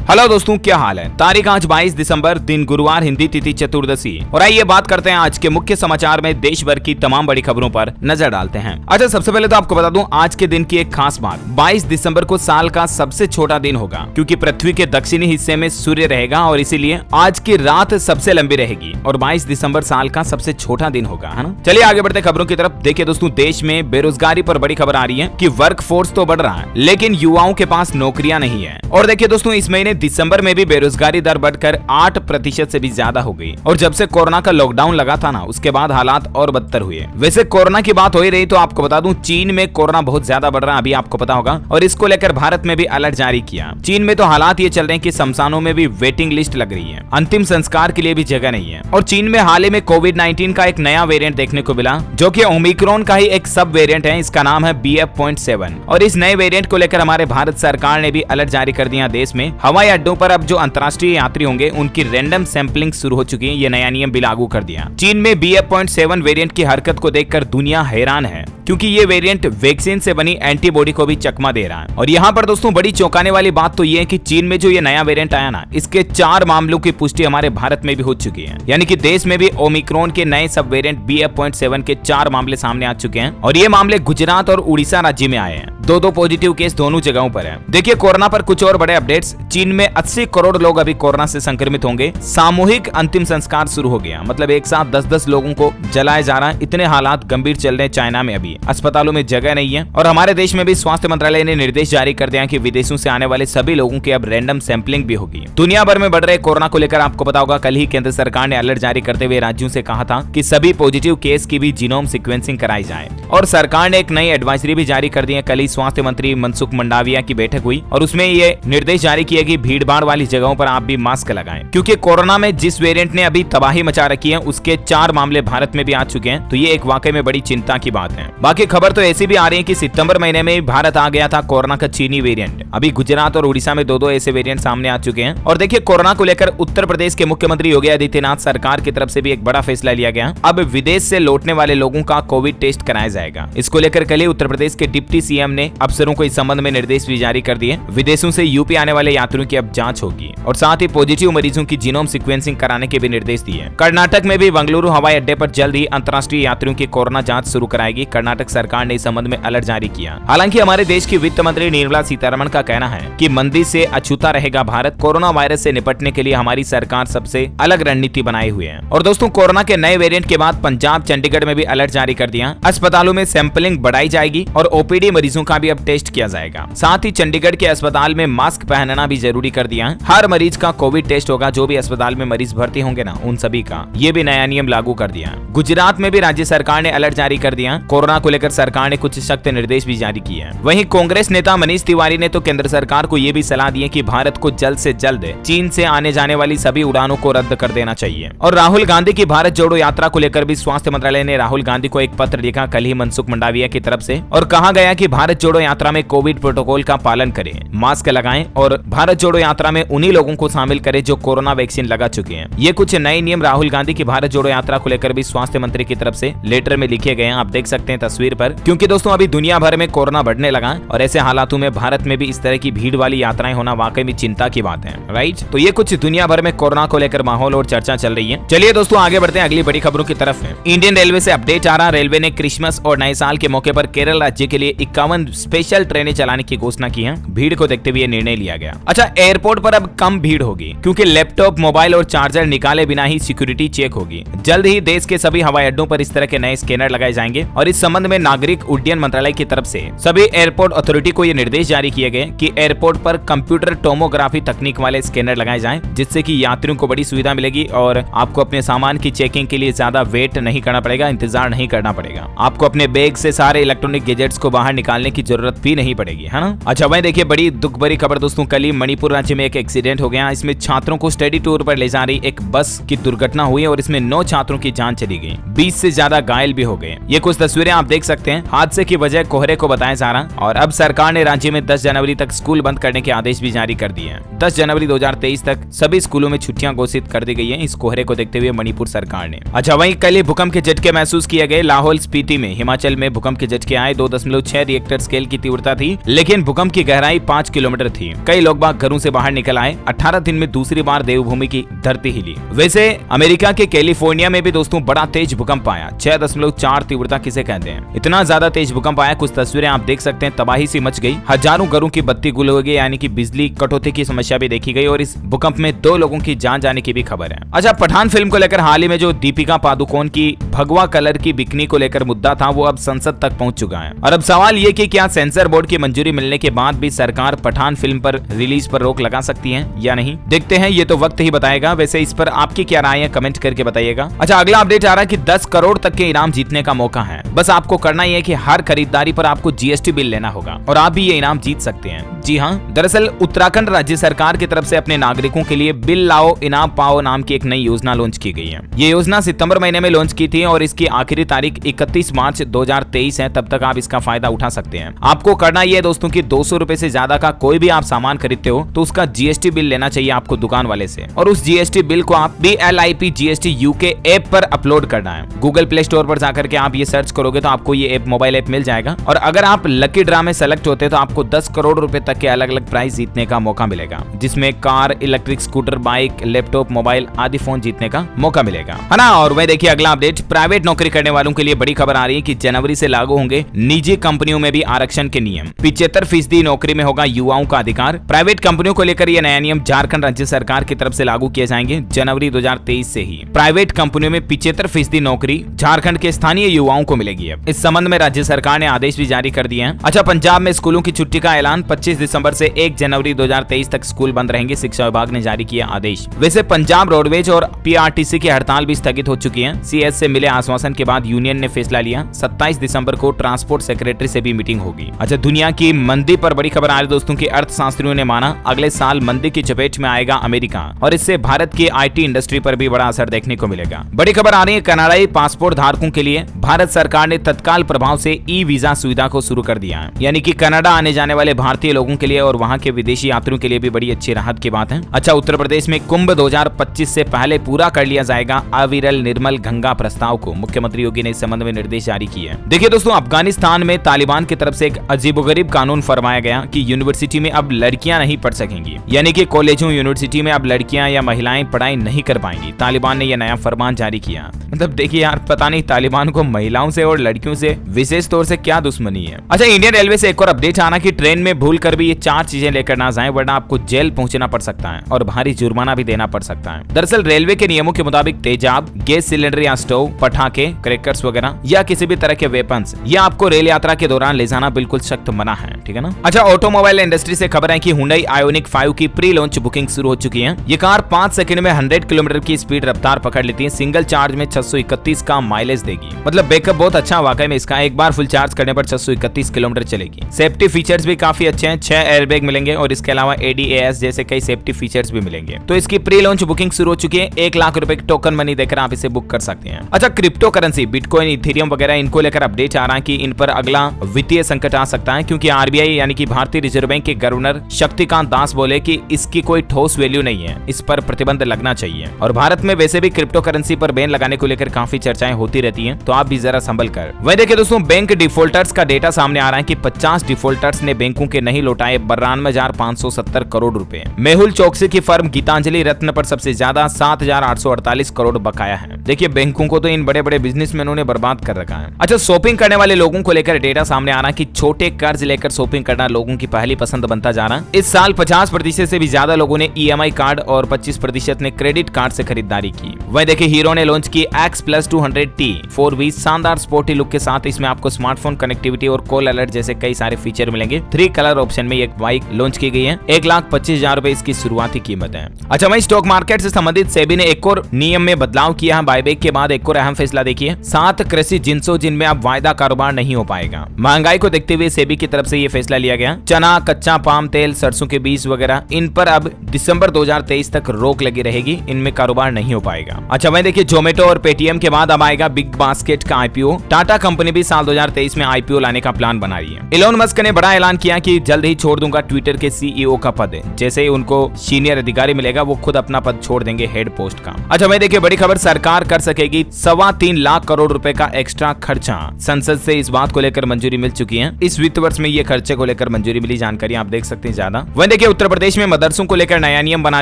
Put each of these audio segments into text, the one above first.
Hello दोस्तों, क्या हाल है। तारीख आज 22 दिसंबर, दिन गुरुवार, हिंदी तिथि चतुर्दशी। और आइए बात करते हैं आज के मुख्य समाचार में देश भर की तमाम बड़ी खबरों पर नजर डालते हैं। अच्छा, सबसे पहले तो आपको बता दूं आज के दिन की एक खास बात। 22 दिसंबर को साल का सबसे छोटा दिन होगा, क्योंकि पृथ्वी के दक्षिणी हिस्से में सूर्य रहेगा और इसीलिए आज की रात सबसे लंबी रहेगी और 22 दिसंबर साल का सबसे छोटा दिन होगा, है ना। चलिए आगे बढ़ते खबरों की तरफ। देखिए दोस्तों, देश में बेरोजगारी पर बड़ी खबर आ रही है कि वर्क फोर्स तो बढ़ रहा है, लेकिन युवाओं के पास नौकरियां नहीं है। और देखिए दोस्तों, इस महीने दिसंबर में भी बेरोजगारी दर बढ़कर 8% से भी ज्यादा हो गई। और जब से कोरोना का लॉकडाउन लगा था ना, उसके बाद हालात और बदतर हुए। वैसे कोरोना की बात हो ही रही तो आपको बता दूं, चीन में कोरोना बहुत ज्यादा बढ़ रहा है, अभी आपको पता होगा। और इसको लेकर भारत में भी अलर्ट जारी किया। चीन में तो हालात ये चल रहे हैं कि शमशानों में भी वेटिंग लिस्ट लग रही है, अंतिम संस्कार के लिए भी जगह नहीं है। और चीन में हाल ही में कोविड-19 का एक नया वेरिएंट देखने को मिला, जो कि ओमिक्रॉन का ही एक सब वेरिएंट है। इसका नाम है BF.7। और इस नए वेरिएंट को लेकर हमारे भारत सरकार ने भी अलर्ट जारी कर दिया। देश में हवाई अड्डों पर अब जो अंतर्राष्ट्रीय यात्री होंगे उनकी रैंडम सैंपलिंग शुरू हो चुकी है। ये नया नियम भी लागू कर दिया। चीन में BF.7 वेरिएंट की हरकत को देखकर दुनिया हैरान है, क्योंकि ये वेरिएंट वैक्सीन से बनी एंटीबॉडी को भी चकमा दे रहा है। और यहाँ पर दोस्तों बड़ी चौंकाने वाली बात तो ये है कि चीन में जो ये नया वेरिएंट आया ना, इसके 4 मामलों की पुष्टि हमारे भारत में भी हो चुकी है। यानी कि देश में भी ओमिक्रॉन के नए सब वेरिएंट BF.7 के 4 मामले सामने आ चुके हैं। और ये मामले गुजरात और उड़ीसा राज्य में आए हैं। 2 पॉजिटिव केस दोनों जगहों पर है। देखिए कोरोना पर कुछ और बड़े अपडेट्स। चीन में 80 करोड़ लोग अभी कोरोना से संक्रमित होंगे। सामूहिक अंतिम संस्कार शुरू हो गया, मतलब एक साथ 10-10 लोगों को जलाया जा रहा है। इतने हालात गंभीर चल रहे हैं चाइना में। अभी अस्पतालों में जगह नहीं है। और हमारे देश में भी स्वास्थ्य मंत्रालय ने निर्देश जारी कर दिया कि विदेशों से आने वाले सभी लोगों की अब रैंडम सैंपलिंग भी होगी। दुनिया भर में बढ़ रहे कोरोना को लेकर आपको पता होगा, कल ही केंद्र सरकार ने अलर्ट जारी करते हुए राज्यों से कहा था कि सभी पॉजिटिव केस की भी जीनोम सीक्वेंसिंग कराई जाए। और सरकार ने एक नई एडवाइजरी भी जारी कर दी है। कल ही स्वास्थ्य मंत्री मनसुख मंडाविया की बैठक हुई और उसमें ये निर्देश जारी किया कि भीड़भाड़ वाली जगहों पर आप भी मास्क लगाएं, क्योंकि कोरोना में जिस वेरिएंट ने अभी तबाही मचा रखी है उसके 4 मामले भारत में भी आ चुके हैं। तो ये एक वाकई में बड़ी चिंता की बात है। बाकी खबर तो ऐसी भी आ रही है कि सितंबर महीने में भारत आ गया था कोरोना का चीनी वेरिएंट। अभी गुजरात और उड़ीसा में 2 ऐसे वेरिएंट सामने आ चुके हैं। और देखिए कोरोना को लेकर उत्तर प्रदेश के मुख्यमंत्री योगी आदित्यनाथ सरकार की तरफ से भी एक बड़ा फैसला लिया गया। अब विदेश से लौटने वाले लोगों का कोविड टेस्ट कराया जाएगा। इसको लेकर कल ही उत्तर प्रदेश के डिप्टी CM ने अफसरों को इस संबंध में निर्देश भी जारी कर दिए। विदेशों से यूपी आने वाले यात्रियों की अब जांच होगी और साथ ही पॉजिटिव मरीजों की जीनोम सीक्वेंसिंग कराने के भी निर्देश दिए। कर्नाटक में भी बेंगलुरु हवाई अड्डे पर जल्द ही अंतर्राष्ट्रीय यात्रियों की कोरोना जांच शुरू कराएगी। कर्नाटक सरकार ने इस संबंध में अलर्ट जारी किया। हालांकि हमारे देश की वित्त मंत्री निर्मला सीतारमण का कहना है कि मंदी से अछूता रहेगा भारत। कोरोना वायरस से निपटने के लिए हमारी सरकार सबसे अलग रणनीति बनाए हुए है। और दोस्तों कोरोना के नए वेरिएंट के बाद पंजाब चंडीगढ़ में भी अलर्ट जारी कर दिया। अस्पतालों में सैंपलिंग बढ़ाई जाएगी और OPD मरीजों का भी अब टेस्ट किया जाएगा। साथ ही चंडीगढ़ के अस्पताल में मास्क पहनना भी जरूरी कर दिया। हर मरीज का कोविड टेस्ट होगा। जो भी अस्पताल में मरीज भर्ती होंगे ना, उन सभी का ये भी नया नियम लागू कर दिया। गुजरात में भी राज्य सरकार ने अलर्ट जारी कर दिया। कोरोना को लेकर सरकार ने कुछ सख्त निर्देश भी जारी किए हैं। वहीं कांग्रेस नेता मनीष तिवारी ने तो केंद्र सरकार को ये भी सलाह दी है कि भारत को जल्द से जल्द चीन से आने जाने वाली सभी उड़ानों को रद्द कर देना चाहिए। और राहुल गांधी की भारत जोड़ो यात्रा को लेकर भी स्वास्थ्य मंत्रालय ने राहुल गांधी को एक पत्र लिखा कल ही मनसुख मंडाविया की तरफ से। और कहा गया कि भारत जोड़ो यात्रा में कोविड प्रोटोकॉल का पालन करें, मास्क लगाएं और भारत जोड़ो यात्रा में उन्हीं लोगों को शामिल करें जो कोरोना वैक्सीन लगा चुके हैं। ये कुछ नए नियम राहुल गांधी की भारत जोड़ो यात्रा को लेकर भी स्वास्थ्य मंत्री की तरफ से लेटर में लिखे गए हैं। आप देख सकते हैं तस्वीर पर। क्योंकि दोस्तों अभी दुनिया भर में कोरोना बढ़ने लगा और ऐसे हालातों में भारत में भी इस तरह की भीड़ वाली यात्राएं होना वाकई में चिंता की बात है, राइट। तो ये कुछ दुनिया भर में कोरोना को लेकर माहौल और चर्चा चल रही है। चलिए दोस्तों आगे बढ़ते हैं अगली बड़ी खबरों की तरफ। इंडियन रेलवे से अपडेट आ रहा। रेलवे ने क्रिसमस और नए साल के मौके पर केरल राज्य के लिए 51 स्पेशल ट्रेनें चलाने की घोषणा की है। भीड़ को देखते हुए निर्णय लिया गया। अच्छा, एयरपोर्ट पर अब कम भीड़ होगी, क्योंकि लैपटॉप, मोबाइल और चार्जर निकाले बिना ही सिक्योरिटी चेक होगी। जल्द ही देश के सभी हवाई अड्डों पर इस तरह के नए स्कैनर लगाए जाएंगे। और इस संबंध में नागरिक उड्डयन मंत्रालय की तरफ से सभी एयरपोर्ट अथॉरिटी को ये निर्देश जारी किए गए कि एयरपोर्ट पर कंप्यूटर टोमोग्राफी तकनीक वाले स्कैनर लगाए जाएं, जिससे कि यात्रियों को बड़ी सुविधा मिलेगी और आपको अपने सामान की चेकिंग के लिए ज्यादा वेट नहीं करना पड़ेगा, इंतजार नहीं करना पड़ेगा। आपको अपने बैग से सारे इलेक्ट्रॉनिक गैजेट्स को बाहर निकालने की जरूरत भी नहीं पड़ेगी, है ना। अच्छा वहीं देखिए बड़ी दुख भरी खबर दोस्तों, कल ही मणिपुर राज्य में एक एक्सीडेंट हो गया। इसमें छात्रों को स्टडी टूर पर ले जा रही एक बस की दुर्घटना हुई और इसमें 9 छात्रों की जान चली गई। 20 से ज्यादा घायल भी हो गए। ये कुछ तस्वीरें आप देख सकते हैं हादसे की वजह कोहरे को बताया जा रहा। और अब सरकार ने राज्य में 10 जनवरी तक स्कूल बंद करने के आदेश भी जारी कर दिए हैं। 10 जनवरी 2023 तक सभी स्कूलों में छुट्टियां घोषित कर दी गई है इस कोहरे को देखते हुए मणिपुर सरकार ने। अच्छा, वहीं कल ही भूकंप के झटके महसूस किए गए। लाहौल स्पीति में हिमाचल में भूकंप के झटके आए। 2.6 रिएक्टर स्केल की तीव्रता थी, लेकिन भूकंप की गहराई 5 किलोमीटर थी। कई लोग बाग घरों से बाहर निकल आए। 18 दिन में दूसरी बार देवभूमि की धरती हिली। वैसे अमेरिका के कैलिफोर्निया में भी दोस्तों बड़ा तेज भूकंप आया। 6.4 तीव्रता किसे कहते हैं, इतना ज्यादा तेज भूकंप आया। कुछ तस्वीरें आप देख सकते हैं, तबाही सी मच गई। हजारों घरों की बत्ती गुल हो गई, यानी कि बिजली कटौती की समस्या भी देखी गई और इस भूकंप में 2 लोगों की जान जाने की भी खबर है। अच्छा, पठान फिल्म को लेकर हाल ही में जो दीपिका पादुकोण की भगवा कलर की बिकनी को लेकर मुद्दा था, वो अब संसद तक पहुंच चुका है। और अब सवाल ये कि क्या सेंसर बोर्ड की मंजूरी मिलने के बाद भी सरकार पठान फिल्म पर रिलीज पर रोक लगा सकती है या नहीं, देखते हैं, ये तो वक्त ही बताएगा। वैसे इस पर आपकी क्या राय है, कमेंट करके बताइएगा। अच्छा, अगला अपडेट आ रहा है कि 10 करोड़ तक के इनाम जीतने का मौका है। बस आपको करना ही है कि हर खरीदारी पर आपको जीएसटी बिल लेना होगा और आप भी ये इनाम जीत सकते हैं। जी हाँ, दरअसल उत्तराखंड राज्य सरकार की तरफ से अपने नागरिकों के लिए बिल लाओ इनाम पाओ नाम की एक नई योजना लॉन्च की गई है। ये योजना सितंबर महीने में लॉन्च की थी और इसकी आखिरी तारीख 31 मार्च 2023 है। तब तक आप इसका फायदा उठा सकते हैं। आपको करना ये है दोस्तों कि 200 रुपए से ज्यादा का कोई भी आप सामान खरीदते हो तो उसका जीएसटी बिल लेना चाहिए आपको दुकान वाले से, और उस जीएसटी बिल को आप BLIP GST UK ऐप पर अपलोड करना है। गूगल प्ले स्टोर पर जाकर के आप ये सर्च करोगे तो आपको ये ऐप मोबाइल ऐप मिल जाएगा। और अगर आप लकी ड्रा में सेलेक्ट होते तो आपको 10 करोड़ रुपए तक के अलग अलग प्राइज जीतने का मौका मिलेगा, जिसमें car, electric scooter, bike, laptop, mobile आदि फोन जीतने का मौका मिलेगा, है ना। और वह देखिए अगला अपडेट, प्राइवेट नौकरी करने वालों के लिए बड़ी खबर आ रही है कि जनवरी से लागू होंगे निजी कंपनियों में भी आरक्षण के नियम। 75% नौकरी में होगा युवाओं का अधिकार। प्राइवेट कंपनियों को लेकर यह नया नियम झारखंड राज्य सरकार की तरफ से लागू किए जाएंगे जनवरी 2023 से ही। प्राइवेट कंपनियों में 75% नौकरी झारखंड के स्थानीय युवाओं को मिलेगी। इस संबंध में राज्य सरकार ने आदेश भी जारी कर दिए हैं। अच्छा, पंजाब में स्कूलों की छुट्टी का ऐलान। 25 दिसंबर से 1 जनवरी 2023 तक स्कूल बंद रहेंगे, शिक्षा विभाग ने जारी किया आदेश। वैसे पंजाब रोडवेज और PRTC की हड़ताल भी स्थगित हो चुकी है। CS से मिले आश्वासन के बाद यूनियन ने फैसला लिया। 27 दिसंबर को ट्रांसपोर्ट सेक्रेटरी से भी मीटिंग होगी। अच्छा, दुनिया की मंदी पर बड़ी खबर आ रही दोस्तों की अर्थशास्त्रियों ने माना अगले साल मंदी की चपेट में आएगा अमेरिका और इससे भारत की IT इंडस्ट्री पर भी बड़ा असर देखने को मिलेगा। बड़ी खबर आ रही है, कनाडाई पासपोर्ट धारकों के लिए भारत सरकार ने तत्काल प्रभाव से ई-वीजा सुविधा को शुरू कर दिया है। यानी कि कनाडा आने जाने वाले भारतीय लोगों के लिए और वहां के विदेशी यात्रियों के लिए भी बड़ी अच्छी राहत की बात है। अच्छा, उत्तर प्रदेश में कुंभ 2025 से पहले पूरा कर लिया जाएगा अविरल निर्मल गंगा प्रस्ताव को। मुख्यमंत्री योगी ने इस संबंध में निर्देश जारी किए हैं। देखिए दोस्तों, अफगानिस्तान में तालिबान की तरफ से एक अजीबोगरीब कानून फरमाया गया कि यूनिवर्सिटी में अब लड़कियां नहीं पढ़ सकेंगी, यानी कि कॉलेजों यूनिवर्सिटी में अब लड़कियां या महिलाएं पढ़ाई नहीं कर पाएंगी। तालिबान ने यह नया फरमान जारी किया। मतलब देखिए यार, पता नहीं तालिबान को महिलाओं से और लड़कियों से विशेष तौर से क्या दुश्मनी है। अच्छा, इंडियन रेलवे से एक और अपडेट आना कि ट्रेन में भूल कर भी ये 4 चीजें लेकर ना जाएं, वरना आपको जेल पहुंचना पड़ सकता है और भारी जुर्माना भी देना पड़ सकता है। दरअसल रेलवे के नियमों के मुताबिक तेजाब, गैस सिलेंडर या स्टोव, पटाखे, क्रैकर्स वगैरह या किसी भी तरह के वेपन्स ये आपको रेल यात्रा के दौरान ले जाना बिल्कुल सख्त मना है, ठीक है ना। अच्छा, ऑटोमोबाइल इंडस्ट्री से खबर है कि Hyundai Ioniq 5 की प्री लॉन्च बुकिंग शुरू हो चुकी है। ये कार 5 सेकंड में 100 किलोमीटर की स्पीड रफ्तार पकड़ लेती है। सिंगल चार्ज में 631 का माइलेज देगी। मतलब बैकअप बहुत अच्छा वाकई में इसका। एक बार फुल चार्ज करने पर 631 किलोमीटर चलेगी। सेफ्टी फीचर्स भी काफी अच्छे हैं। 6 एयरबैग मिलेंगे और इसके अलावा ADAS जैसे कई सेफ्टी फीचर्स भी मिलेंगे। तो इसकी प्री लॉन्च बुकिंग शुरू हो चुकी है। 1 लाख रुपए की टोकन मनी देकर आप इसे बुक कर सकते हैं। अच्छा, क्रिप्टो करेंसी बिटकॉइन, इथेरियम वगैरह इनको लेकर अपडेट आ रहा है कि इन पर अगला वित्तीय संकट आ सकता है, क्योंकि RBI यानी कि भारतीय रिजर्व बैंक के गवर्नर शक्तिकांत दास बोले कि इसकी कोई ठोस वैल्यू नहीं है, इस पर प्रतिबंध लगना चाहिए। और भारत में वैसे भी क्रिप्टो करेंसी पर बैन लगाने को लेकर काफी चर्चाएं होती रहती हैं, तो आप भी जरा संभल कर। वही देखिए दोस्तों, बैंक डिफॉल्टर्स का डेटा सामने आ रहा है कि 50 डिफॉल्टर्स ने बैंकों के नहीं लौटाए 92,570 करोड़ रुपए। मेहुल चौकसी की फर्म गीतांजलि रत्न पर सबसे ज्यादा 7,848 करोड़ बकाया है। देखिए, बैंकों को तो इन बड़े बड़े बिजनेसमैनों ने बर्बाद कर रखा है। अच्छा, शॉपिंग करने वाले लोगों को लेकर डेटा सामने आ रहा है कि छोटे कर्ज लेकर शॉपिंग करना लोगों की पहली पसंद बनता जा रहा है। इस साल 50% से भी ज्यादा लोगों ने EMI कार्ड और 25% ने क्रेडिट कार्ड से खरीदारी की। वही देखिए, हीरो ने लॉन्च की X+ 200T 4V शानदार स्पोर्टी लुक के साथ। इसमें आपको स्मार्टफोन कनेक्टिविटी और कॉल अलर्ट जैसे कई सारे फीचर मिलेंगे। 3 कलर ऑप्शन में एक बाइक लॉन्च की गई है। 1,25,000 रुपए इसकी शुरुआती कीमत है। अच्छा, वही स्टॉक मार्केट से संबंधित सेबी ने एक और नियम में बदलाव किया है। बायबैक के बाद एक और अहम फैसला देखिए, 7 कृषि जिन्सों जिनमें अब वायदा कारोबार नहीं हो पाएगा। महंगाई को देखते हुए सेबी की तरफ से ये फैसला लिया गया। चना, कच्चा पाम तेल, सरसों के बीज वगैरह इन पर अब दिसंबर 2023 तक रोक लगी रहेगी, इनमें कारोबार नहीं हो पाएगा। अच्छा, वही देखिए, जोमेटो और पेटीएम के बाद अब आएगा बिग बास्केट का IPO। टाटा टेस्ला कंपनी भी साल 2023 में आईपीओ लाने का प्लान बना रही है। इलोन मस्क ने बड़ा ऐलान किया कि जल्द ही छोड़ दूंगा ट्विटर के सीईओ का पद। जैसे ही उनको सीनियर अधिकारी मिलेगा वो खुद अपना पद छोड़ देंगे हेड पोस्ट का। अच्छा भाई देखिए, बड़ी खबर, सरकार कर सकेगी 3.25 लाख करोड़ रुपए का एक्स्ट्रा खर्चा। संसद से इस बात को लेकर मंजूरी मिल चुकी है। इस वित्त वर्ष में ये खर्चे को लेकर मंजूरी मिली, जानकारी आप देख सकते हैं ज्यादा। वहीं देखिए, उत्तर प्रदेश में मदरसों को लेकर नया नियम बना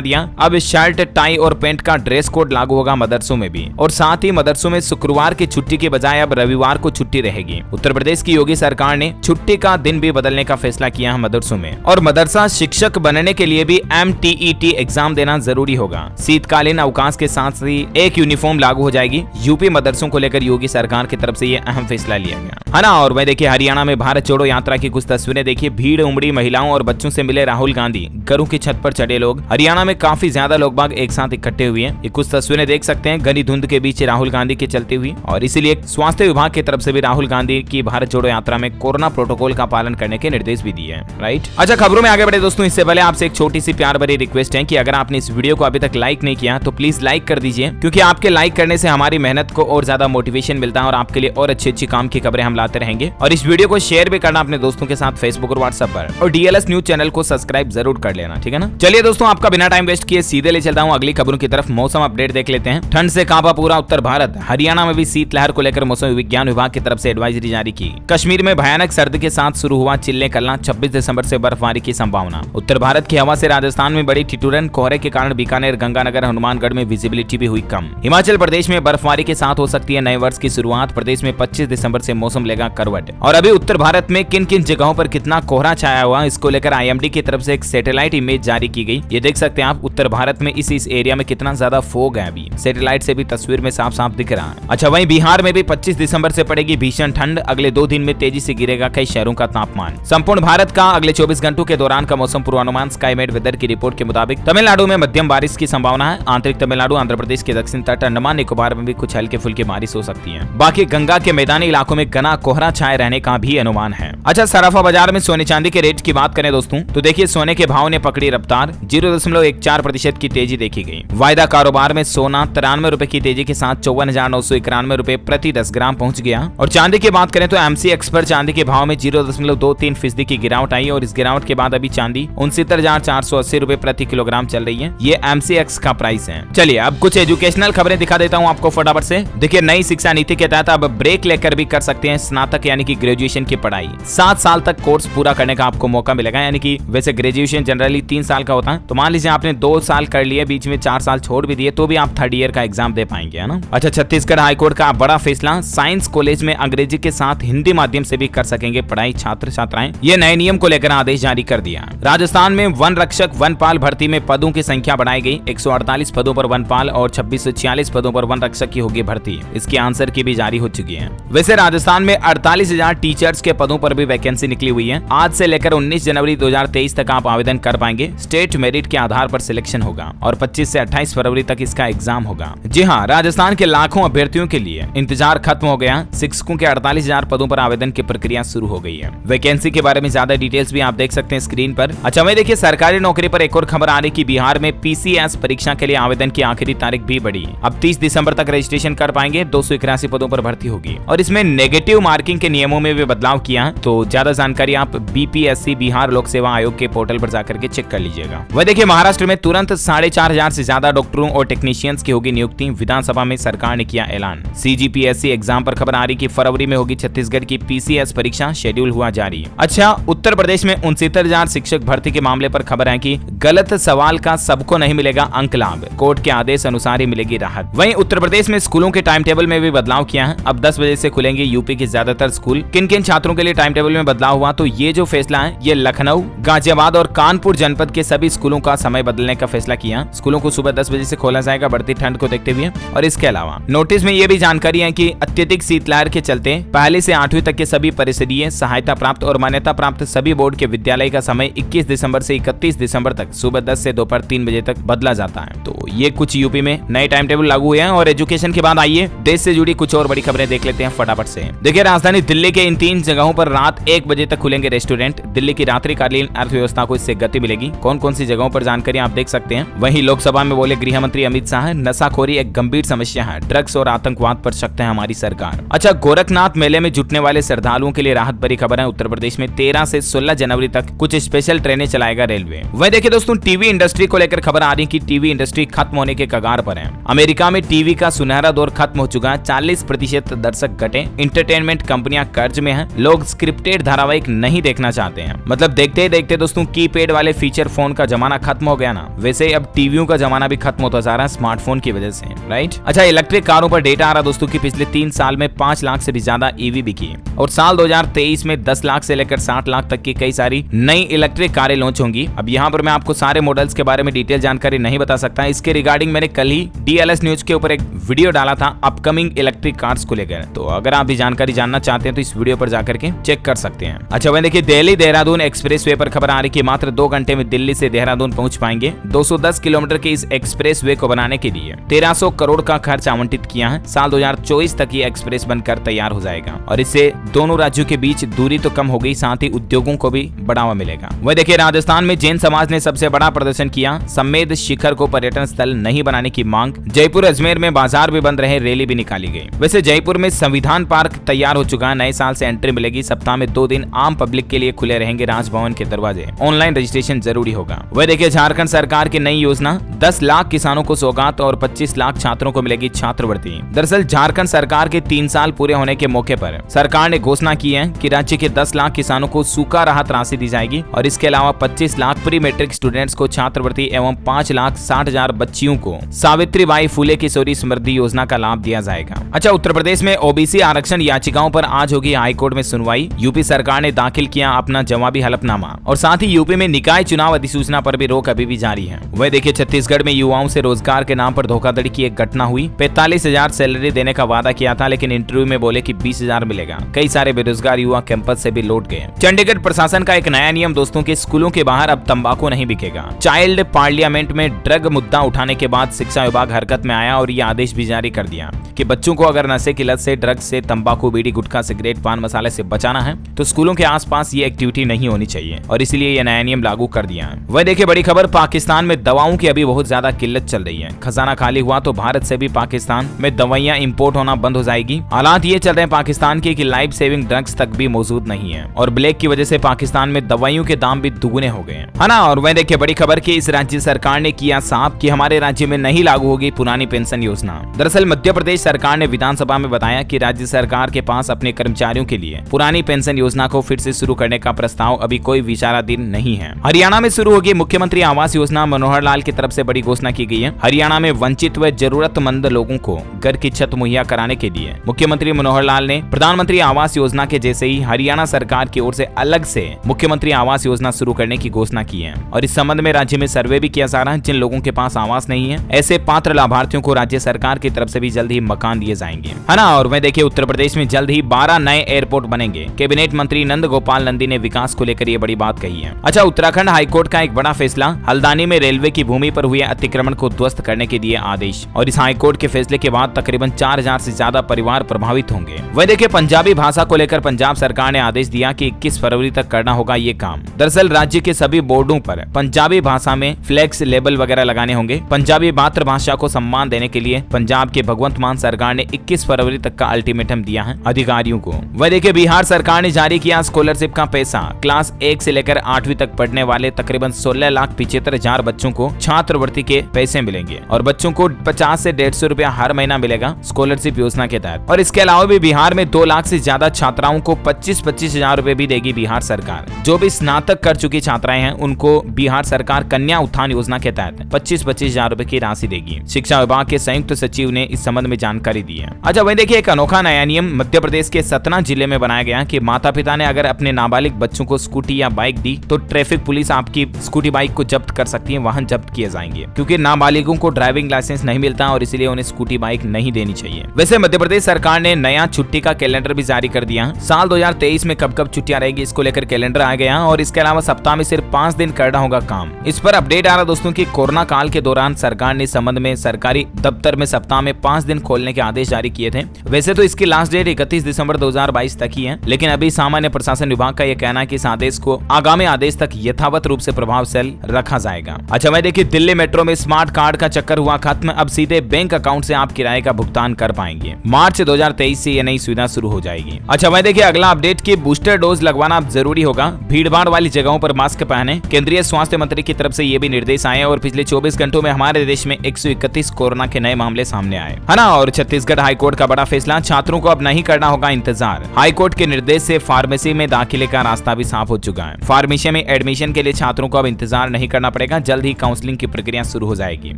दिया। अब शर्ट, टाई और पैंट का ड्रेस कोड लागू होगा मदरसों में भी, और साथ ही मदरसों में शुक्रवार की छुट्टी के बजाय अब रविवार को छुट्टी रहेगी। उत्तर प्रदेश की योगी सरकार ने छुट्टी का दिन भी बदलने का फैसला किया है मदरसों में। और मदरसा शिक्षक बनने के लिए भी MTET एग्जाम देना जरूरी होगा। शीतकालीन अवकाश के साथ ही एक यूनिफॉर्म लागू हो जाएगी। यूपी मदरसों को लेकर योगी सरकार की तरफ से ये अहम फैसला लिया गया है ना। और वह देखिए, हरियाणा में भारत जोड़ो यात्रा की कुछ तस्वीरें देखिए। भीड़ उमड़ी, महिलाओं और बच्चों से मिले राहुल गांधी, घरों की छत पर चढ़े लोग। हरियाणा में काफी ज्यादा लोग बाग एक साथ इकट्ठे हुए हैं। ये कुछ तस्वीरें देख सकते हैं घनी धुंध के बीच राहुल गांधी की चलती हुई, और इसीलिए स्वास्थ्य विभाग की तरफ से भी राहुल गांधी की भारत जोड़ो यात्रा में कोरोना प्रोटोकॉल का पालन करने के निर्देश भी दिए हैं। राइट, अच्छा खबरों में आगे बढ़े दोस्तों, इससे पहले आपसे एक छोटी सी प्यार भरी रिक्वेस्ट है कि अगर आपने इस वीडियो को अभी तक लाइक नहीं किया तो प्लीज लाइक कर दीजिए, क्योंकि आपके लाइक करने से हमारी मेहनत को और ज्यादा मोटिवेशन मिलता है और आपके लिए और अच्छी काम की खबरें हम लाते रहेंगे। और इस वीडियो को शेयर भी करना अपने दोस्तों के साथ फेसबुक और व्हाट्सएप पर, और DLS न्यूज चैनल को सब्सक्राइब जरूर कर लेना, ठीक है ना। चलिए दोस्तों, आपका बिना टाइम वेस्ट किए सीधे ले चलता हूँ अगली खबरों की तरफ। मौसम अपडेट देख लेते हैं। ठंड से कांपा पूरा उत्तर भारत। हरियाणा में भी शीतलहर को लेकर मौसम विज्ञान विभाग की तरफ से एडवाइजरी जारी की। कश्मीर में भयानक सर्दी के साथ शुरू हुआ चिल्ले कलना, 26 दिसंबर से बर्फबारी की संभावना। उत्तर भारत की हवा से राजस्थान में बड़ी ठिठुरन, कोहरे के कारण बीकानेर, गंगानगर, हनुमानगढ़ में विजिबिलिटी भी हुई कम। हिमाचल प्रदेश में बर्फबारी के साथ हो सकती है नए वर्ष की शुरुआत। प्रदेश में 25 दिसंबर से मौसम लेगा करवट। और अभी उत्तर भारत में किन किन जगहों पर कितना कोहरा छाया हुआ, इसको लेकर IMD की तरफ से एक सैटेलाइट इमेज जारी की गई। ये देख सकते हैं आप उत्तर भारत में इस एरिया में कितना ज्यादा फोग है। अभी सैटेलाइट से भी तस्वीर में साफ साफ दिख रहा है। अच्छा, वहीं बिहार में भी 25 दिसंबर से पड़ेगी भीषण ठंड। अगले 2 दिन में तेजी से गिरेगा कई शहरों का तापमान। संपूर्ण भारत का अगले 24 घंटों के दौरान का मौसम पूर्वानुमान स्काईमेट वेदर की रिपोर्ट के मुताबिक तमिलनाडु में मध्यम बारिश की संभावना है। आंतरिक तमिलनाडु, आंध्र प्रदेश के दक्षिण तट, अंडमान निकोबार में भी कुछ हल्के फुल्के बारिश हो सकती है। बाकी गंगा के मैदानी इलाकों में घना कोहरा छाए रहने का भी अनुमान है। अच्छा, सराफा बाजार में सोने चांदी के रेट की बात करें दोस्तों, तो देखिए सोने के भाव ने पकड़ी रफ्तार। 0.14% की तेजी देखी गई। वायदा कारोबार में सोना 93 रुपए की तेजी के साथ 54,991 रुपए प्रति 10 ग्राम पहुंच गया। और चांदी की बात करें तो MCX पर चांदी के भाव में 0.23% की गिरावट आई, और इस गिरावट के बाद अभी चांदी 69,480 रुपए प्रति किलोग्राम चल रही है। ये MCX का प्राइस है। चलिए अब कुछ एजुकेशनल खबरें दिखा देता हूं आपको फटाफट से। देखिए, नई शिक्षा नीति के तहत अब ब्रेक लेकर भी कर सकते हैं स्नातक यानी कि ग्रेजुएशन की पढ़ाई। 7 साल तक कोर्स पूरा करने का आपको मौका मिलेगा। यानी कि वैसे ग्रेजुएशन जनरली 3 साल का होता है, तो मान लीजिए आपने 2 साल कर लिए, बीच में 4 साल छोड़ भी दिए, तो भी आप 3rd ईयर का एग्जाम दे पाएंगे, है ना। अच्छा, छत्तीसगढ़ हाईकोर्ट का बड़ा फैसला, साइंस कॉलेज में अंग्रेजी के साथ हिंदी माध्यम से भी कर सकेंगे पढ़ाई छात्र छात्राएं। ये नए नियम को लेकर आदेश जारी कर दिया। राजस्थान में वन रक्षक वनपाल भर्ती में पदों की संख्या बढ़ाई गई। 148 पदों पर वनपाल और 2646 पदों पर वन रक्षक की होगी भर्ती। इसकी आंसर की भी जारी हो चुकी है। वैसे राजस्थान में 48,000 टीचर्स के पदों पर भी वैकेंसी निकली हुई है। आज से लेकर 19 जनवरी 2023 तक आप आवेदन कर पाएंगे। स्टेट मेरिट के आधार पर सिलेक्शन होगा और 25 से 28 फरवरी तक इसका एग्जाम होगा। जी हाँ, राजस्थान के लाखों अभ्यर्थियों के लिए इंतजार खत्म हो गया। शिक्षकों के 48,000 पदों पर आवेदन की प्रक्रिया शुरू हो गई है। वैकेंसी के बारे में ज्यादा डिटेल्स भी आप देख सकते हैं स्क्रीन पर। अच्छा, मैं देखिए सरकारी नौकरी पर एक और खबर आ रही कि बिहार में PCS परीक्षा के लिए आवेदन की आखिरी तारीख भी बढ़ी। अब 30 दिसंबर तक रजिस्ट्रेशन कर पाएंगे। 281 पदों पर भर्ती होगी और इसमें नेगेटिव मार्किंग के नियमों में भी बदलाव किया। तो ज्यादा जानकारी आप BPSC बिहार लोक सेवा आयोग के पोर्टल पर जाकर के चेक कर लीजिएगा। वह देखिए, महाराष्ट्र में तुरंत 4,500 से ज्यादा डॉक्टरों और टेक्नीशियंस की होगी नियुक्ति। विधानसभा में सरकार ने किया ऐलान। CGPSC एग्जाम पर खबर आ रही कि फरवरी में होगी छत्तीसगढ़ की PCS परीक्षा, शेड्यूल हुआ जारी। अच्छा, उत्तर प्रदेश में 69,000 शिक्षक भर्ती के मामले पर खबर है कि गलत सवाल का सबको नहीं मिलेगा अंक लाभ। कोर्ट के आदेश अनुसार ही मिलेगी राहत। वहीं उत्तर प्रदेश में स्कूलों के टाइम टेबल में भी बदलाव किया है। अब 10 बजे से खुलेंगे यूपी के ज्यादातर स्कूल। किन किन छात्रों के लिए टाइम टेबल में बदलाव हुआ, तो ये जो फैसला है ये लखनऊ, गाजियाबाद और कानपुर जनपद के सभी स्कूलों का समय बदलने का फैसला किया। स्कूलों को सुबह 10 बजे से खोला जाएगा बढ़ती ठंड को देखते हुए। और इसके अलावा नोटिस में ये भी जानकारी है कि अत्यधिक शीतलहर के चलते पहली से 8वीं तक के सभी परिषदीय, सहायता प्राप्त और मान्यता प्राप्त सभी बोर्ड के विद्यालय का समय 21 दिसंबर से 31 दिसंबर तक सुबह 10 से दोपहर 3 बजे तक बदला जाता है। तो ये कुछ यूपी में नए टाइम टेबल लागू हुए हैं। और एजुकेशन के बाद आइए देश से जुड़ी कुछ और बड़ी खबरें देख लेते हैं फटाफट से। देखिए, राजधानी दिल्ली के इन 3 जगहों पर रात 1 बजे तक खुलेंगे रेस्टोरेंट। दिल्ली की रात्रिकालीन अर्थव्यवस्था को इससे गति मिलेगी। कौन कौन सी जगहों पर जानकारी आप देख सकते हैं। वहीं लोकसभा में बोले गृह मंत्री अमित शाह, नशाखोरी एक गंभीर समस्या है, ड्रग्स और आतंकवाद पर सख्त है हमारी सरकार। अच्छा, अच्छा, गोरखनाथ मेले में जुटने वाले श्रद्धालुओं के लिए राहत भरी खबर है। उत्तर प्रदेश में 13 से 16 जनवरी तक कुछ स्पेशल ट्रेनें चलाएगा रेलवे। वहीं देखिए दोस्तों, टीवी इंडस्ट्री को लेकर खबर आ रही है कि टीवी इंडस्ट्री खत्म होने के कगार पर है। अमेरिका में टीवी का सुनहरा दौर खत्म हो चुका है। 40% दर्शक घटे, इंटरटेनमेंट कंपनियां कर्ज में हैं, लोग स्क्रिप्टेड धारावाहिक नहीं देखना चाहते हैं। मतलब देखते ही देखते दोस्तों कीपैड वाले फीचर फोन का जमाना खत्म हो गया ना, वैसे अब टीवियों का जमाना भी खत्म होता जा रहा है स्मार्टफोन की वजह से, राइट। अच्छा, इलेक्ट्रिक कारों पर डेटा आ रहा दोस्तों कि पिछले 3 साल में 5 लाख से भी ज्यादा ईवी बिकी और साल 2023 में 10 लाख से लेकर 60 लाख तक की कई सारी नई इलेक्ट्रिक कारें लॉन्च होंगी। अब यहाँ पर मैं आपको सारे मॉडल्स के बारे में डिटेल जानकारी नहीं बता सकता। इसके रिगार्डिंग मैंने कल ही DLS न्यूज के ऊपर एक वीडियो डाला था अपकमिंग इलेक्ट्रिक कार्स को लेकर, तो अगर आप भी जानकारी जानना चाहते हैं तो इस वीडियो पर जाकर के चेक कर सकते हैं। अच्छा, वहीं देखिए दिल्ली देहरादून एक्सप्रेसवे पर खबर आ रही है कि मात्र 2 घंटे में दिल्ली से देहरादून पहुंच पाएंगे। 210 किलोमीटर के इस एक्सप्रेसवे को बनाने के लिए 1300 करोड़ का खर्च आवंटित किया है। साल 2024 तक ये एक्सप्रेस बनकर तैयार हो जाएगा और इससे दोनों राज्यों के बीच दूरी तो कम हो गई, साथ ही उद्योगों को भी बढ़ावा मिलेगा। वही देखिए राजस्थान में जैन समाज ने सबसे बड़ा प्रदर्शन किया। समेध शिखर को पर्यटन स्थल नहीं बनाने की मांग। जयपुर अजमेर में बाजार भी बंद रहे, रैली भी निकाली गई। वैसे जयपुर में संविधान पार्क तैयार हो चुका है। नए साल से एंट्री मिलेगी। सप्ताह में 2 दिन आम पब्लिक के लिए खुले रहेंगे राजभवन के दरवाजे। ऑनलाइन रजिस्ट्रेशन जरूरी होगा। वह देखिए झारखंड सरकार की नई योजना, 10 लाख किसानों को सौगात और 25 लाख छात्रों को मिलेगी छात्रवृत्ति। दरअसल झारखंड सरकार के 3 साल पूरे होने के मौके पर सरकार ने घोषणा की है कि राज्य के 10 लाख किसानों को सूखा राहत राशि दी जाएगी और इसके अलावा 25 लाख प्री मैट्रिक स्टूडेंट्स को छात्रवृत्ति एवं 5,60,000 बच्चियों को सावित्रीबाई फुले किशोरी समृद्धि योजना का लाभ दिया जाएगा। अच्छा, उत्तर प्रदेश में OBC आरक्षण याचिकाओं पर आज होगी हाईकोर्ट में सुनवाई। यूपी सरकार ने दाखिल किया अपना जवाबी हलफनामा और साथ ही यूपी में निकाय चुनाव अधिसूचना पर भी रोक अभी भी जारी है। वह देखिए छत्तीसगढ़ में युवाओं से रोजगार के नाम पर धोखाधड़ी की एक घटना हुई। 45,000 सैलरी देने का वादा किया था, लेकिन इंटरव्यू में बोले कि 20,000 मिलेगा। कई सारे बेरोजगार युवा कैंपस से भी लौट गए। चंडीगढ़ प्रशासन का एक नया नियम दोस्तों के स्कूलों के बाहर अब तंबाकू नहीं बिकेगा। चाइल्ड पार्लियामेंट में ड्रग मुद्दा उठाने के बाद शिक्षा विभाग हरकत में आया और ये आदेश भी जारी कर दिया कि बच्चों को अगर नशे की लत से, ड्रग्स से, तंबाकू, बीड़ी, गुटखा, सिगरेट, पान मसाले से बचाना है तो स्कूलों के आसपास ये एक्टिविटी नहीं होनी चाहिए और इसलिए ये नया नियम लागू कर दिया है। वह देखिए बड़ी खबर, पाकिस्तान में दवाओं की अभी बहुत ज्यादा किल्लत चल रही है। खजाना खाली हुआ तो भारत से भी पाकिस्तान में दवाइयां इंपोर्ट होना बंद हो जाएगी। हालात ये चल रहे हैं पाकिस्तान के कि लाइफ सेविंग ड्रग्स तक भी मौजूद नहीं है और ब्लैक की वजह से पाकिस्तान में दवाइयों के दाम भी दुगने हो गए हैं, है ना। और वह देखिए बड़ी खबर कि इस राज्य सरकार ने किया साफ कि हमारे राज्य में नहीं लागू होगी पुरानी पेंशन योजना। दरअसल मध्य प्रदेश सरकार ने विधानसभा में बताया कि राज्य सरकार के पास अपने कर्मचारियों के लिए पुरानी पेंशन योजना को फिर से शुरू करने का प्रस्ताव अभी कोई विचाराधीन नहीं है। हरियाणा में शुरू होगी मुख्यमंत्री आवास योजना। मनोहर लाल की तरफ से बड़ी घोषणा की गई है। हरियाणा में वंचित व जरूरतमंद लोगों को घर की छत मुहैया कराने के लिए मुख्यमंत्री मनोहर लाल ने प्रधानमंत्री आवास योजना के जैसे ही हरियाणा सरकार की ओर से अलग से मुख्यमंत्री आवास योजना शुरू करने की घोषणा की है और इस संबंध में राज्य में सर्वे भी किया जा रहा है। जिन लोगों के पास आवास नहीं है ऐसे पात्र लाभार्थियों को राज्य सरकार की तरफ से भी जल्द ही मकान दिए जाएंगे, है ना। और वह देखिए उत्तर प्रदेश में जल्द ही 12 नए एयरपोर्ट बनेंगे। कैबिनेट मंत्री नंद गोपाल नंदी ने विकास को लेकर ये बड़ी बात कही है। अच्छा, उत्तराखंड हाईकोर्ट का एक बड़ा फैसला, हल्द्वानी में रेलवे की भूमि पर हुए अतिक्रमण को ध्वस्त करने के दिए आदेश और इस हाईकोर्ट के फैसले के बाद तकरीबन 4,000 से ज्यादा परिवार प्रभावित होंगे। वह देखिए पंजाबी भाषा को लेकर पंजाब सरकार ने आदेश दिया कि 21 फरवरी तक करना होगा ये काम। दरअसल राज्य के सभी बोर्डों पर पंजाबी भाषा में फ्लैक्स लेबल वगैरह लगाने होंगे। पंजाबी मातृभाषा को सम्मान देने के लिए पंजाब के भगवंत मान सरकार ने 21 फरवरी तक का अल्टीमेटम दिया है अधिकारियों को। वह देखिए बिहार सरकार ने जारी किया स्कॉलरशिप का पैसा। क्लास 1 से लेकर 8वीं तक पढ़ने वाले तकरीबन 16,75,000 बच्चों को छात्रवृत्ति के पैसे मिलेंगे और बच्चों को 50 से 150 रुपया हर महीना मिलेगा स्कॉलरशिप योजना के तहत। और इसके अलावा भी बिहार में 2 लाख से ज्यादा छात्राओं को 25-25 हजार रुपए भी देगी बिहार सरकार। जो भी स्नातक कर चुकी छात्राएं हैं उनको बिहार सरकार कन्या उत्थान योजना के तहत 25-25 हजार रुपए की राशि देगी। शिक्षा विभाग के संयुक्त सचिव ने इस संबंध में जानकारी दी है। अच्छा, वही देखिए एक अनोखा नया नियम मध्य प्रदेश के सतना जिले में बनाया गया कि माता पिता ने अगर अपने नाबालिग बच्चों को स्कूटी या बाइक दी तो ट्रैफिक पुलिस आपकी स्कूटी बाइक को जब्त कर सकती है, वाहन जब्त किए जाएंगे, क्योंकि नाबालिगों को ड्राइविंग लाइसेंस नहीं मिलता और इसलिए उन्हें स्कूटी बाइक नहीं देनी चाहिए। वैसे मध्य प्रदेश सरकार ने नया छुट्टी का कैलेंडर भी जारी कर दिया। साल 2023 में कब कब छुट्टियां रहेगी इसको लेकर कैलेंडर आ गया और इसके अलावा सप्ताह में सिर्फ 5 दिन करना होगा काम। इस पर अपडेट आ रहा दोस्तों की कोरोना काल के दौरान सरकार ने इस संबंध में सरकारी दफ्तर में सप्ताह में 5 दिन खोलने के आदेश जारी किए थे। वैसे तो इसकी लास्ट डेट 31 दिसंबर 2022 तक ही है, लेकिन अभी सामान्य प्रशासन विभाग का यह कहना है कि इस आदेश को आगामी आदेश तक यथावत रूप से प्रभावशाली रखा जाएगा। अच्छा, मैं देखिए दिल्ली मेट्रो में स्मार्ट कार्ड का चक्कर हुआ खत्म। अब सीधे बैंक अकाउंट से आप किराए का भुगतान कर पाएंगे। मार्च 2023 से ये नई सुविधा शुरू हो जाएगी। अच्छा वही देखिए अगला अपडेट की बूस्टर डोज लगवाना अब जरूरी होगा, भीड़-भाड़ वाली जगहों पर मास्क पहने। केंद्रीय स्वास्थ्य मंत्री की तरफ से ये भी निर्देश आए और पिछले 24 घंटों में हमारे देश में 131 कोरोना के नए मामले सामने आए, है ना। और छत्तीसगढ़ हाईकोर्ट का बड़ा फैसला, छात्रों को अब नहीं करना होगा इंतजार। हाईकोर्ट के निर्देश से फार्मेसी में दाखिले का रास्ता भी साफ हो चुका है। फार्मेसी में एडमिशन के लिए छात्रों को अब इंतजार नहीं करना पड़ेगा, जल्द ही काउंसलिंग की प्रक्रिया शुरू हो जाएगी।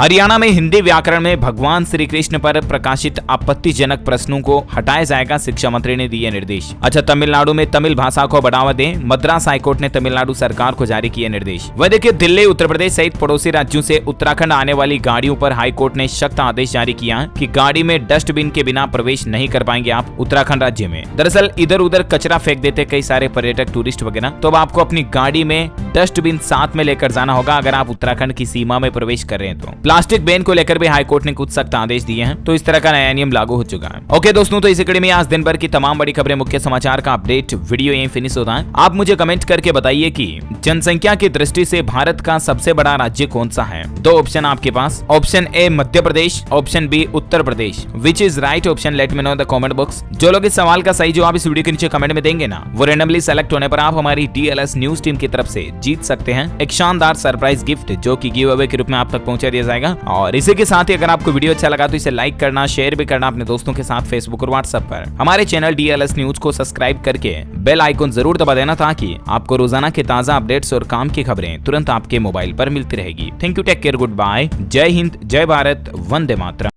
हरियाणा में हिंदी व्याकरण में भगवान श्री कृष्ण पर प्रकाशित आपत्तिजनक प्रश्नों को हटाया जाएगा, शिक्षा मंत्री ने दिए निर्देश। अच्छा तमिलनाडु में तमिल भाषा को बढ़ावा दें, मद्रास हाईकोर्ट ने तमिलनाडु सरकार को जारी किए निर्देश। वह देखिए दिल्ली, उत्तर प्रदेश सहित पड़ोसी राज्यों से उत्तराखंड आने वाली गाड़ियों पर हाईकोर्ट ने सख्त आदेश जारी किया कि गाड़ी में डस्टबिन के बिना प्रवेश नहीं कर पाएंगे आप उत्तराखंड राज्य में। दरअसल इधर उधर कचरा फेंक देते कई सारे पर्यटक टूरिस्ट वगैरह, तो अब आपको अपनी गाड़ी में डस्टबिन साथ में लेकर जाना होगा अगर आप उत्तराखंड की सीमा में प्रवेश कर रहे हैं। तो प्लास्टिक बैन को लेकर भी हाईकोर्ट ने कुछ सख्त आदेश दिए हैं, तो इस तरह का नया नियम लागू हो चुका है। ओके दोस्तों, तो इसी कड़ी में आज दिन भर की तमाम बड़ी खबरें, मुख्य समाचार का अपडेट वीडियो यहीं फिनिश होता है। आप मुझे कमेंट करके बताइए कि जनसंख्या की दृष्टि से भारत का सबसे बड़ा राज्य कौन सा है। दो ऑप्शन आपके पास, option A Madhya Pradesh, option B Uttar Pradesh. Which is right option, let me know in the comment box. जो लोग इस सवाल का सही जवाब इस वीडियो के नीचे कमेंट में देंगे ना, वो रेंडमली सेलेक्ट होने पर आप हमारी DLS न्यूज टीम की तरफ से जीत सकते हैं एक शानदार सरप्राइज गिफ्ट, जो कि गिव अवे के रूप में आप तक पहुंचा दिया जाएगा। और इसी के साथ ही अगर आपको वीडियो अच्छा लगा तो इसे लाइक करना, शेयर भी करना अपने दोस्तों के साथ फेसबुक और व्हाट्सएप पर। हमारे चैनल DLS न्यूज को सब्सक्राइब करके बेल आइकन जरूर दबा देना, ताकि आपको रोजाना के ताजा अपडेट्स और काम की खबरें तुरंत आपके मोबाइल पर मिलती रहेगी। Thank you, take care, good bye, जय हिंद, जय भारत, वंदे मातरम।